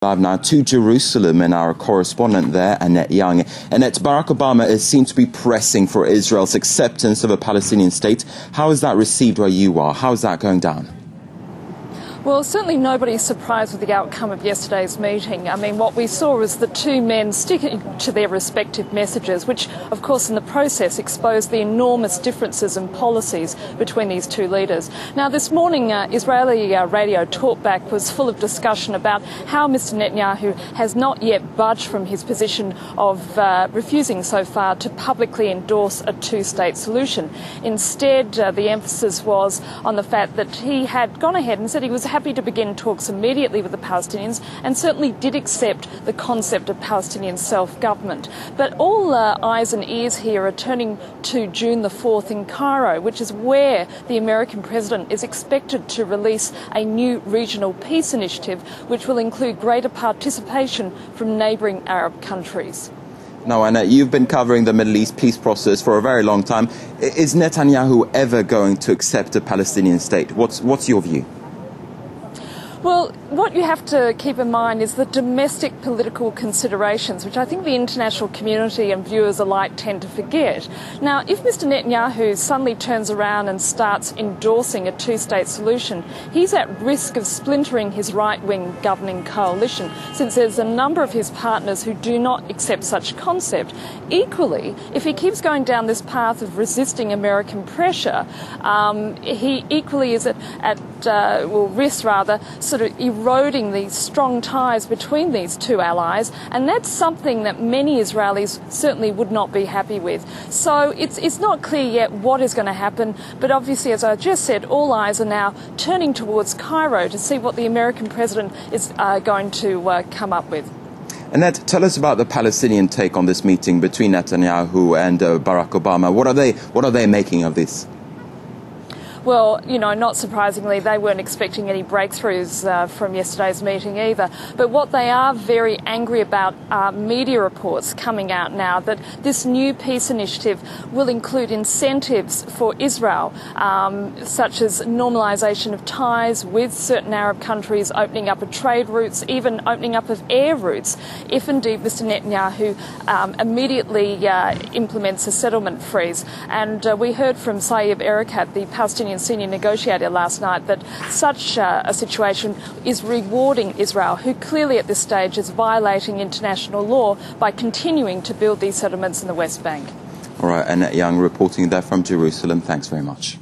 Live now to Jerusalem, and our correspondent there, Annette Young. Annette, Barack Obama seems to be pressing for Israel's acceptance of a Palestinian state. How is that received where you are? How is that going down? Well, certainly nobody's surprised with the outcome of yesterday's meeting. I mean, what we saw was the two men sticking to their respective messages, which, of course, in the process exposed the enormous differences in policies between these two leaders. Now, this morning, Israeli radio talkback was full of discussion about how Mr. Netanyahu has not yet budged from his position of refusing so far to publicly endorse a two-state solution. Instead, the emphasis was on the fact that he had gone ahead and said he was happy to begin talks immediately with the Palestinians and certainly did accept the concept of Palestinian self-government. But all eyes and ears here are turning to June the 4th in Cairo, which is where the American president is expected to release a new regional peace initiative, which will include greater participation from neighbouring Arab countries. Now, Anna, you've been covering the Middle East peace process for a very long time. Is Netanyahu ever going to accept a Palestinian state? What's your view? Well, what you have to keep in mind is the domestic political considerations, which I think the international community and viewers alike tend to forget. Now, if Mr. Netanyahu suddenly turns around and starts endorsing a two-state solution, he's at risk of splintering his right-wing governing coalition, since there's a number of his partners who do not accept such concept. Equally, if he keeps going down this path of resisting American pressure, he equally is at risk sort of eroding these strong ties between these two allies, and that's something that many Israelis certainly would not be happy with. So it's not clear yet what is going to happen, but obviously, as I just said, all eyes are now turning towards Cairo to see what the American president is going to come up with. Annette, tell us about the Palestinian take on this meeting between Netanyahu and Barack Obama. What are they making of this? Well, you know, not surprisingly, they weren't expecting any breakthroughs from yesterday's meeting either. But what they are very angry about are media reports coming out now that this new peace initiative will include incentives for Israel, such as normalisation of ties with certain Arab countries, opening up of trade routes, even opening up of air routes, if indeed Mr. Netanyahu immediately implements a settlement freeze. And we heard from Saeb Erekat, the Palestinian senior negotiator, last night that such a situation is rewarding Israel, who clearly at this stage is violating international law by continuing to build these settlements in the West Bank. All right, Annette Young reporting there from Jerusalem. Thanks very much.